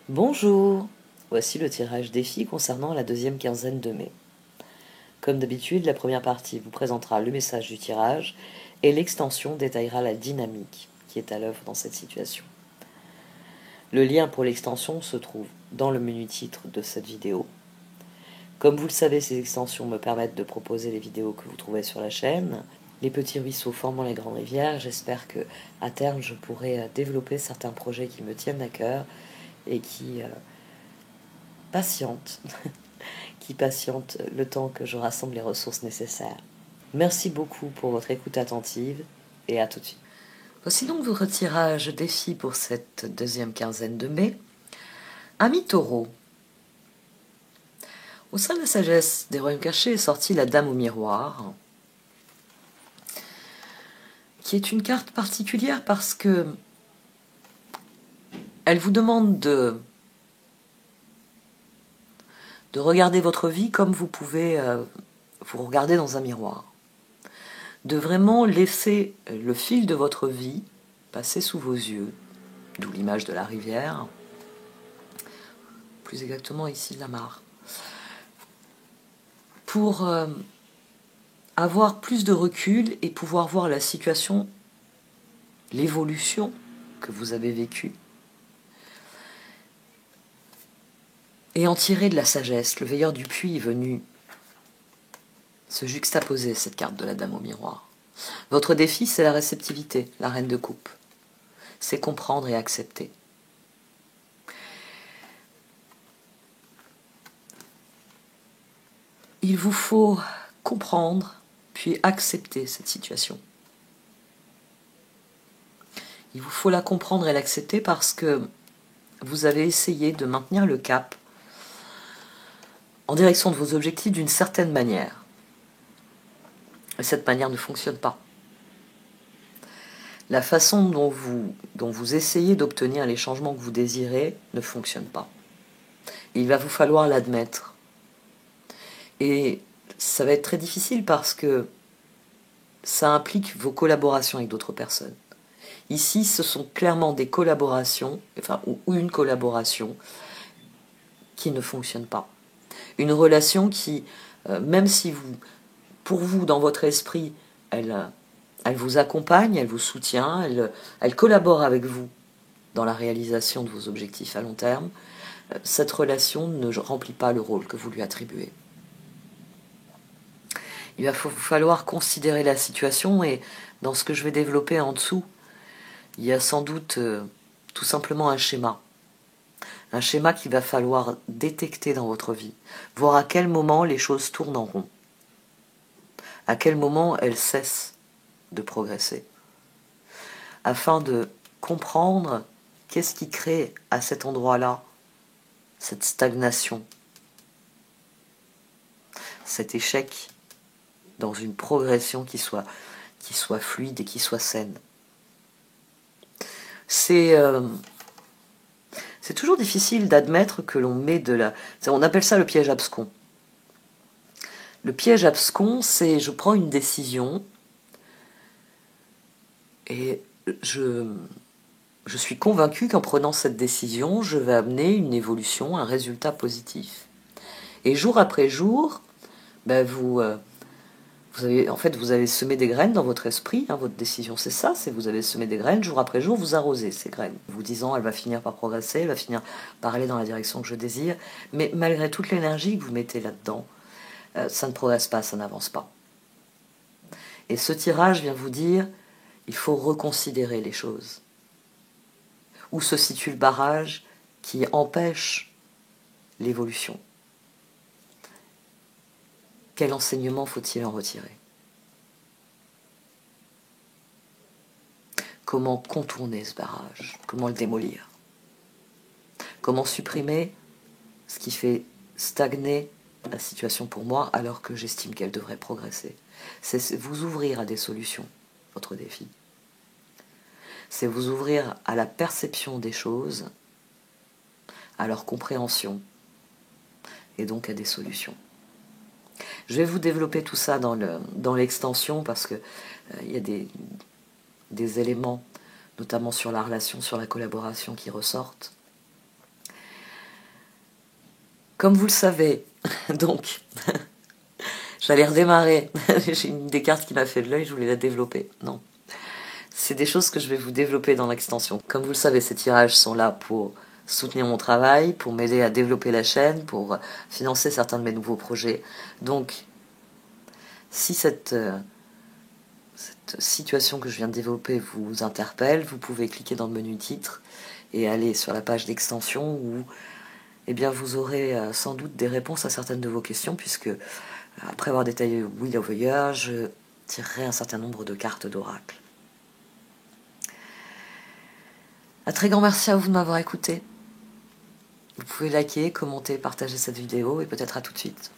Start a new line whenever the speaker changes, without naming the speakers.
Bonjour, voici le tirage défi concernant la deuxième quinzaine de mai. Comme d'habitude, la première partie vous présentera le message du tirage et l'extension détaillera la dynamique qui est à l'œuvre dans cette situation. Le lien pour l'extension se trouve dans le menu titre de cette vidéo. Comme vous le savez, ces extensions me permettent de proposer les vidéos que vous trouvez sur la chaîne. Les petits ruisseaux formant les grandes rivières, j'espère que à terme je pourrai développer certains projets qui me tiennent à cœur et qui patientent qui patiente le temps que je rassemble les ressources nécessaires. Merci beaucoup pour votre écoute attentive et à tout de suite. Voici donc votre tirage défi pour cette deuxième quinzaine de mai. Amis taureaux, au sein de la sagesse des royaumes cachés est sortie la Dame au miroir, qui est une carte particulière parce que elle vous demande de regarder votre vie comme vous pouvez vous regarder dans un miroir. De vraiment laisser le fil de votre vie passer sous vos yeux, d'où l'image de la rivière, plus exactement ici de la mare, pour avoir plus de recul et pouvoir voir la situation, l'évolution que vous avez vécue, et en tirer de la sagesse. Le veilleur du puits est venu se juxtaposer cette carte de la Dame au miroir. Votre défi, c'est la réceptivité, la reine de coupe. C'est comprendre et accepter. Il vous faut comprendre, puis accepter cette situation. Il vous faut la comprendre et l'accepter parce que vous avez essayé de maintenir le cap en direction de vos objectifs d'une certaine manière. Et cette manière ne fonctionne pas. La façon dont vous essayez d'obtenir les changements que vous désirez ne fonctionne pas. Et il va vous falloir l'admettre. Et ça va être très difficile parce que ça implique vos collaborations avec d'autres personnes. Ici, ce sont clairement des collaborations, ou une collaboration qui ne fonctionne pas. Une relation qui, même si pour vous, dans votre esprit, elle vous accompagne, elle vous soutient, elle collabore avec vous dans la réalisation de vos objectifs à long terme, cette relation ne remplit pas le rôle que vous lui attribuez. Il va vous falloir considérer la situation et dans ce que je vais développer en dessous, il y a sans doute tout simplement un schéma. Un schéma qu'il va falloir détecter dans votre vie, voir à quel moment les choses tournent en rond, à quel moment elles cessent de progresser, afin de comprendre qu'est-ce qui crée à cet endroit-là cette stagnation, cet échec dans une progression qui soit fluide et qui soit saine. C'est toujours difficile d'admettre que l'on met on appelle ça le piège abscon. Le piège abscon, c'est je prends une décision et je suis convaincu qu'en prenant cette décision, je vais amener une évolution, un résultat positif. Et jour après jour, vous avez semé des graines dans votre esprit, votre décision c'est ça, c'est vous avez semé des graines, jour après jour vous arrosez ces graines, vous disant elle va finir par progresser, elle va finir par aller dans la direction que je désire, mais malgré toute l'énergie que vous mettez là-dedans, ça ne progresse pas, ça n'avance pas. Et ce tirage vient vous dire, il faut reconsidérer les choses. Où se situe le barrage qui empêche l'évolution? Quel enseignement faut-il en retirer? Comment contourner ce barrage? Comment le démolir? Comment supprimer ce qui fait stagner la situation pour moi alors que j'estime qu'elle devrait progresser? C'est vous ouvrir à des solutions, votre défi. C'est vous ouvrir à la perception des choses, à leur compréhension et donc à des solutions. Je vais vous développer tout ça dans l'extension parce que il y a des éléments, notamment sur la relation, sur la collaboration qui ressortent. Comme vous le savez, donc, j'allais redémarrer. J'ai une des cartes qui m'a fait de l'œil, je voulais la développer. Non. C'est des choses que je vais vous développer dans l'extension. Comme vous le savez, ces tirages sont là pour soutenir mon travail, pour m'aider à développer la chaîne, pour financer certains de mes nouveaux projets. Donc, si cette situation que je viens de développer vous interpelle, vous pouvez cliquer dans le menu titre et aller sur la page d'extension où eh bien, vous aurez sans doute des réponses à certaines de vos questions, puisque après avoir détaillé Wheel of the Year, je tirerai un certain nombre de cartes d'oracle. Un très grand merci à vous de m'avoir écouté. Vous pouvez liker, commenter, partager cette vidéo et peut-être à tout de suite.